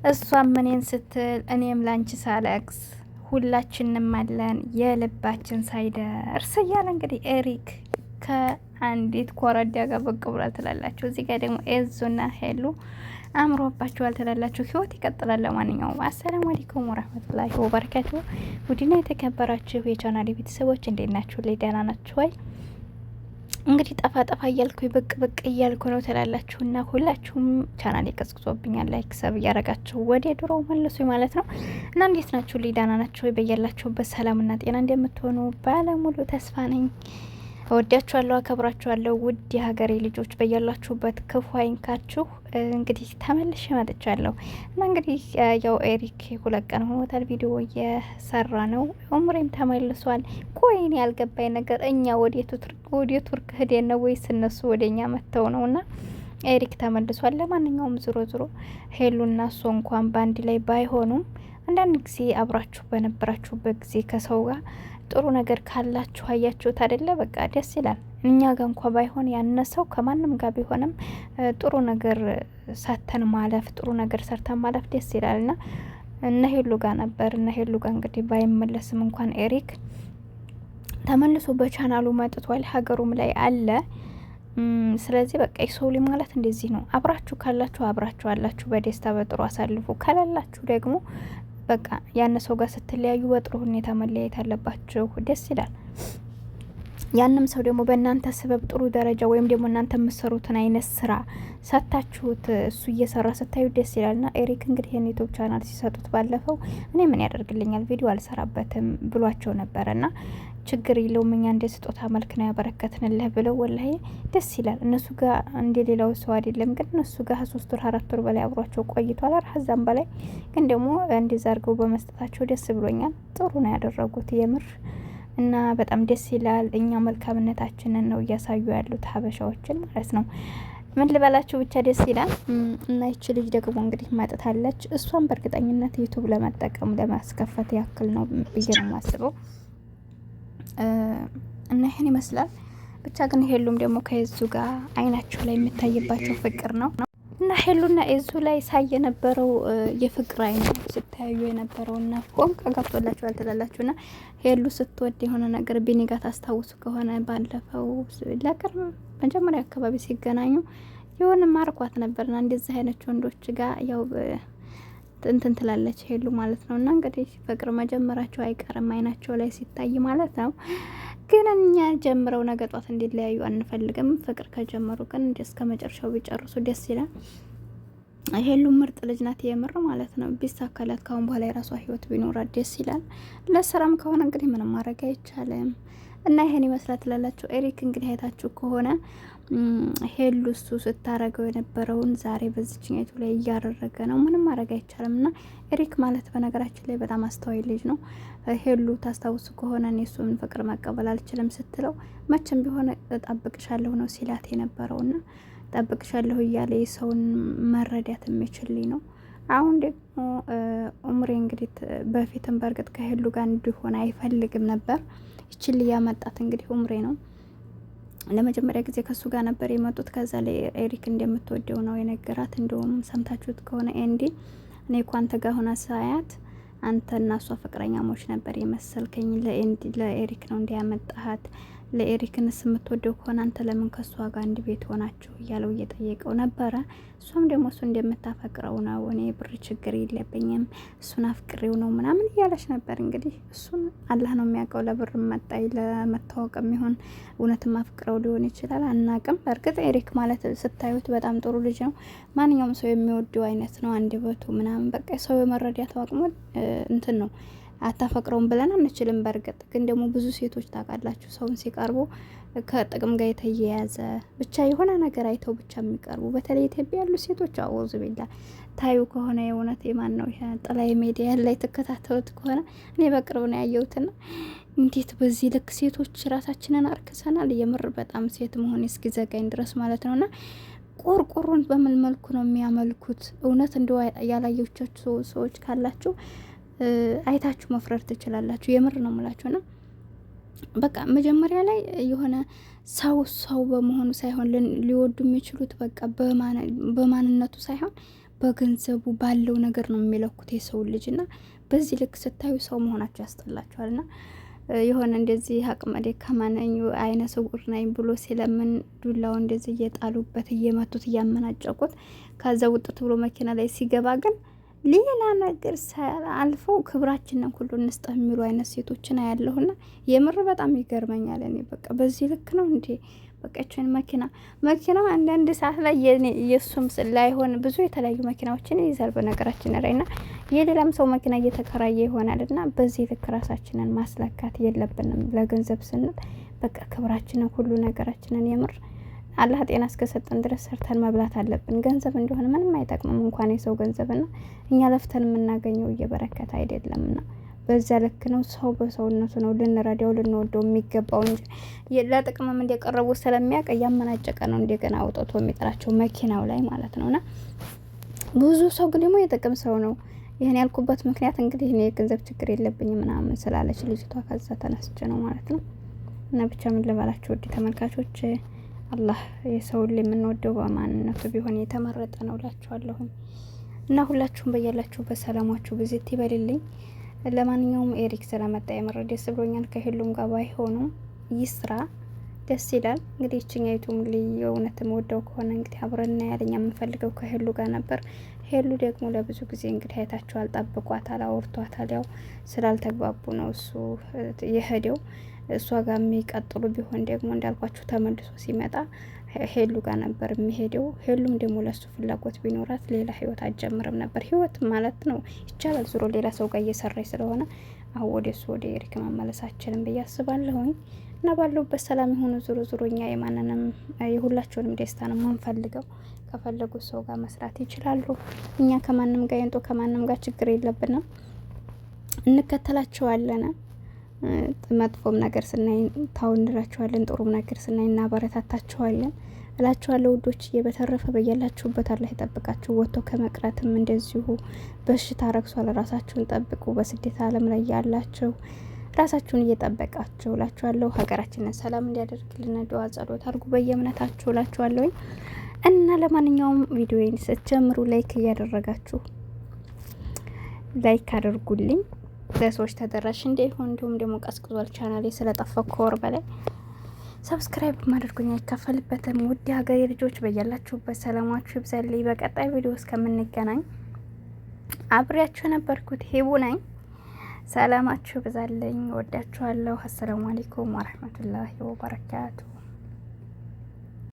እሷም እኔን ስትል እኔም ላንቺ ሳለቅስ ሁላችንም አለን የልባችን ሳይደርስ እያለ እንግዲህ ኤሪክ ከአንዲት ኮረዳ ጋር ብቅ ብሏል ትላላችሁ። እዚህ ጋር ደግሞ ኤዙና ሄሉ አምሮባችኋል ትላላችሁ። ህይወት ይቀጥላል። ለማንኛውም አሰላሙ አለይኩም ወራህመቱላሂ ወበረካቱ። ውድና የተከበራችሁ የቻናሌ ቤተሰቦች እንዴት ናችሁ? ላይ ደህና ናችሁ ወይ? እንግዲህ ጠፋ ጠፋ እያልኩ ብቅ ብቅ እያልኩ ነው ትላላችሁ እና ሁላችሁም ቻናሌ ቀዝቅዞብኛል። ላይክ ሰብ እያረጋችሁ ወደ ድሮ መልሱ ማለት ነው። እና እንዴት ናችሁ? ላይ ደህና ናችሁ ወይ? በያላችሁበት ሰላምና ጤና እንደምትሆኑ ባለሙሉ ተስፋ ነኝ። እወዳችኋለሁ፣ አከብራችኋለሁ። ውድ የሀገሬ ልጆች በያላችሁበት ክፉ አይንካችሁ። እንግዲህ ተመልሼ መጥቻለሁ እና እንግዲህ ያው ኤሪክ 2 ቀን ሆኖታል ቪዲዮ እየሰራ ነው። ኡምሬም ተመልሷል። ኮይን ያልገባኝ ነገር እኛ ወደ ቱርክ ሄደን ነው ወይስ እነሱ ወደኛ መጥተው ነው? እና ኤሪክ ተመልሷል። ለማንኛውም ዞሮ ሄሉና እሱ እንኳን ባንድ ላይ ባይሆኑም አንዳንድ ጊዜ አብራችሁ በነበራችሁበት ጊዜ ከሰው ጋር ጥሩ ነገር ካላችሁ አያችሁት አይደለ? በቃ ደስ ይላል። እኛ ጋር እንኳ ባይሆን ያነሰው ከማንም ጋር ቢሆንም ጥሩ ነገር ሰተን ማለፍ፣ ጥሩ ነገር ሰርተን ማለፍ ደስ ይላል። እና እነ ሄሉ ጋር ነበር። እነ ሄሉ ጋር እንግዲህ ባይመለስም እንኳን ኤሪክ ተመልሶ በቻናሉ መጥቷል። ሀገሩም ላይ አለ። ስለዚህ በቃ የሰው ማለት እንደዚህ ነው። አብራችሁ ካላችሁ አብራችሁ አላችሁ፣ በደስታ በጥሩ አሳልፉ። ከሌላችሁ ደግሞ በቃ ያን ሰው ጋር ስትለያዩ በጥሩ ሁኔታ መለያየት አለባችሁ። ደስ ይላል። ያንም ሰው ደግሞ በእናንተ ስበብ ጥሩ ደረጃ ወይም ደግሞ እናንተ የምትሰሩትን አይነት ስራ ሰታችሁት እሱ እየሰራ ስታዩ ደስ ይላልና ኤሪክ እንግዲህ ይህን ዩቱብ ቻናል ሲሰጡት ባለፈው እኔ ምን ያደርግልኛል ቪዲዮ አልሰራበትም ብሏቸው ነበረና ችግር የለውም እኛ እንደ ስጦታ መልክ ነው ያበረከትንልህ ብለው ወላሂ ደስ ይላል። እነሱ ጋር እንደ ሌላው ሰው አይደለም፣ ግን እነሱ ጋር 3 ወር 4 ወር በላይ አብሯቸው ቆይቷል። አርሐዛም በላይ ግን ደግሞ እንደዛ አድርገው በመስጠታቸው ደስ ብሎኛል። ጥሩ ነው ያደረጉት የምር እና በጣም ደስ ይላል። እኛ መልካምነታችንን ነው እያሳዩ ያሉት ሀበሻዎችን ማለት ነው። ምን ልበላችሁ ብቻ ደስ ይላል። እና ይቺ ልጅ ደግሞ እንግዲህ መጥታለች። እሷን በእርግጠኝነት ዩቱብ ለመጠቀም ለማስከፈት ያክል ነው ብዬ ነው የማስበው። እና ይሄን ይመስላል። ብቻ ግን ሄሉም ደግሞ ከኤዙ ጋር አይናቸው ላይ የሚታይባቸው ፍቅር ነው እና ሄሉና ኤዙ ላይ ሳይ የነበረው የፍቅር አይነት ስታዩ የነበረውና ፎንቃ ገብቶላችኋል ትላላችሁና ሄሉ ስትወድ የሆነ ነገር ቢኒጋ ታስታውሱ ከሆነ ባለፈው ለቅርብ መጀመሪያ አካባቢ ሲገናኙ የሆነ ማርኳት ነበርና እንደዚህ አይነት ወንዶች ጋር ያው እንትን ትላለች ሄሉ ማለት ነው። እና እንግዲህ ፍቅር መጀመራቸው አይቀርም አይናቸው ላይ ሲታይ ማለት ነው። ግን እኛ ጀምረው ነገ ጧት እንዲለያዩ አንፈልግም። ፍቅር ከጀመሩ ግን እስከ መጨረሻው ቢጨርሱ ደስ ይላል። ሄሉ ምርጥ ልጅ ናት የምር ማለት ነው። ቢሳካላት ካሁን በኋላ የራሷ ህይወት ቢኖራት ደስ ይላል። ለስራም ከሆነ እንግዲህ ምንም ማድረግ አይቻልም። እና ይሄን ይመስላል ትላላችሁ። ኤሪክ እንግዲህ አይታችሁ ከሆነ ሄሉ እሱ ስታረገው የነበረውን ዛሬ በዚችኛይቱ ላይ እያደረገ ነው። ምንም ማድረግ አይቻልም። እና ኤሪክ ማለት በነገራችን ላይ በጣም አስተዋይ ልጅ ነው። ሄሉ ታስታውሱ ከሆነ እኔ እሱን ፍቅር መቀበል አልችልም ስትለው መቼም ቢሆን እጠብቅሻለሁ ነው ሲላት የነበረውና እጠብቅሻለሁ እያለ የሰውን መረዳት የሚችልኝ ነው። አሁን ደግሞ ኡምሬ እንግዲህ በፊትም በእርግጥ ከሄሉ ጋር እንዲሆን አይፈልግም ነበር። ይችል ያመጣት እንግዲህ ኡምሬ ነው። ለመጀመሪያ ጊዜ ከሱ ጋር ነበር የመጡት። ከዛ ላይ ኤሪክ እንደምትወደው ነው የነገራት። እንደውም ሰምታችሁት ከሆነ ኤንዲ እኔ እኮ አንተ ጋር ሆነ ሳያት አንተ እና እሷ ፍቅረኛሞች ነበር የመሰልከኝ፣ ለኤሪክ ነው እንዲያመጣሃት፣ ለኤሪክንስ የምትወደው ከሆነ አንተ ለምን ከሷ ጋር አንድ ቤት ሆናችሁ እያለው እየጠየቀው ነበረ። እሷም ደግሞ እሱ እንደምታፈቅረው ነው፣ እኔ ብር ችግር የለብኝም እሱን አፍቅሬው ነው ምናምን እያለች ነበር። እንግዲህ እሱን አላህ ነው የሚያውቀው። ለብር መጣይ ለመታወቅ የሚሆን እውነትም አፍቅረው ሊሆን ይችላል፣ አናቅም። በእርግጥ ኤሪክ ማለት ስታዩት በጣም ጥሩ ልጅ ነው። ማንኛውም ሰው የሚወደው አይነት ነው። አንደበቱ ምናምን በቃ ሰው የመረዳት አቅሙ እንትን ነው። አታፈቅረውም ብለን አንችልም። በእርግጥ ግን ደግሞ ብዙ ሴቶች ታውቃላችሁ ሰውን ሲቀርቡ ከጥቅም ጋር የተያያዘ ብቻ የሆነ ነገር አይተው ብቻ የሚቀርቡ በተለይ ኢትዮጵያ ያሉ ሴቶች አወዙ ቢላ ታዩ ከሆነ የእውነት የማን ነው ይሄ ጥላይ ሚዲያ ላይ ተከታተሉት ከሆነ እኔ በቅርብ ነው ያየሁትና እንዴት በዚህ ልክ ሴቶች ራሳችንን አርክሰናል። የምር በጣም ሴት መሆን እስኪዘጋኝ ድረስ ማለት ነውና ቆርቆሮን በምን መልኩ ነው የሚያመልኩት? እውነት እንደው ያላየቻችሁ ሰዎች ካላችሁ አይታችሁ መፍረድ ትችላላችሁ። የምር ነው የምላችሁና በቃ መጀመሪያ ላይ የሆነ ሰው በመሆኑ ሳይሆን ሊወዱ የሚችሉት በቃ በማንነቱ ሳይሆን በገንዘቡ ባለው ነገር ነው የሚለኩት የሰው ልጅና በዚህ ልክ ስታዩ ሰው መሆናቸው ያስጠላቸዋልና የሆነ እንደዚህ አቅመ ደካማ ነኝ አይነ ስውር ነኝ ብሎ ሲለምን ዱላው እንደዚህ እየጣሉበት እየመቱት እያመናጨቁት ከዛ ውጥት ብሎ መኪና ላይ ሲገባ ግን ሌላ ነገር አልፈው ክብራችንን ሁሉ እንስጠ የሚሉ አይነት ሴቶችን አያለሁና የምር በጣም ይገርመኛል። እኔ በቃ በዚህ ልክ ነው እንዴ? በቃችን መኪና አንዳንድ ሰዓት ላይ የሱም ላይሆን ብዙ የተለያዩ መኪናዎችን ይይዛል በነገራችን ላይና የሌላም ሰው መኪና እየተከራየ ይሆናልና በዚህ ልክ ራሳችንን ማስለካት የለብንም። ለገንዘብ ስንል በቃ ክብራችንን ሁሉ ነገራችንን የምር አላህ ጤና እስከሰጠን ድረስ ሰርተን መብላት አለብን። ገንዘብ እንደሆነ ምንም አይጠቅምም እንኳን የሰው ገንዘብና እኛ ለፍተን የምናገኘው እየበረከተ አይደለምና በዛ ልክ ነው። ሰው በሰውነቱ ነው ልንረዳው ልንወደው የሚገባው እንጂ ለጥቅምም እንደቀረቡ ስለሚያውቅ እያመናጨቀ ነው እንደገና አውጥቶ የሚጥራቸው መኪናው ላይ ማለት ነውና ብዙ ሰው ግን ደግሞ የጥቅም ሰው ነው። ይሄን ያልኩበት ምክንያት እንግዲህ እኔ የገንዘብ ችግር የለብኝም ምናምን ስላለች ልጅቷ ከዛ ተነስቼ ነው ማለት ነው። እና ብቻ ምን ልበላችሁ ውድ ተመልካቾች አላህ የሰውን የምንወደው በማንነቱ ቢሆን የተመረጠ ነው እላችኋለሁ። እና ሁላችሁም በያላችሁበት ሰላማችሁ ብዝት ይበልልኝ። ለማንኛውም ኤሪክ ስለመጣ የምር ደስ ብሎኛል። ከሄሉም ጋር ባይሆኑም ይስራ ደስ ይላል። እንግዲህ እችኛይቱም የእውነትም ወደው ከሆነ እንግዲህ አብረን ያለኛ የምንፈልገው ከሄሉ ጋር ነበር። ሄሉ ደግሞ ለብዙ ጊዜ እንግዲህ አይታችኋል፣ ጠብቋታል፣ አውርቷታል። ያው ስላልተግባቡ ነው እሱ የሄደው። እሷ ጋር የሚቀጥሉ ቢሆን ደግሞ እንዳልኳችሁ ተመልሶ ሲመጣ ሄሉ ጋር ነበር የሚሄደው። ሄሉም ደግሞ ለሱ ፍላጎት ቢኖራት ሌላ ህይወት አትጀምርም ነበር። ህይወት ማለት ነው ይቻላል ዙሮ ሌላ ሰው ጋር እየሰራች ስለሆነ አሁን ወደ እሱ ወደ ኤሪክ መመለሳችንን ብዬ አስባለሁኝ። እና ባለውበት ሰላም የሆኑ ዙሮ እኛ የማንንም የሁላቸውንም ደስታ ነው የምንፈልገው። ከፈለጉት ሰው ጋር መስራት ይችላሉ። እኛ ከማንም ጋር የንጦ ከማንም ጋር ችግር የለብንም፣ እንከተላቸዋለን። መጥፎም ነገር ስናይ ታውንራቸዋለን፣ ጥሩም ነገር ስናይ እናበረታታቸዋለን እላችኋለሁ ውዶች። በተረፈ በያላችሁበት አላህ ይጠብቃችሁ። ወጥቶ ከመቅረትም እንደዚሁ በሽታ ረክሷል። ራሳችሁን ጠብቁ። በስደት ዓለም ላይ ያላችሁ ራሳችሁን እየጠበቃችሁ እላችኋለሁ። ሀገራችንን ሰላም እንዲያደርግልን ዱዓ ጸሎት አድርጉ በየእምነታችሁ እላችኋለሁ። እና ለማንኛውም ቪዲዮዬን ስትጀምሩ ላይክ እያደረጋችሁ ላይክ አድርጉልኝ ለሰዎች ተደራሽ እንዲሆን። እንዲሁም ደግሞ ቀስቅዟል ቻናሌ ስለጠፋ ከወር በላይ ሰብስክራይብ ማድረጉኝ አይከፈልበትም። ውድ ሀገሬ ልጆች በያላችሁበት ሰላማችሁ ይብዛልኝ። በቀጣይ ቪዲዮ እስከምንገናኝ አብሬያችሁ ነበርኩት ሄቡ ነኝ። ሰላማችሁ ይብዛልኝ። ወዳችኋለሁ። አሰላሙ አለይኩም ወራህመቱላሂ ወበረካቱ።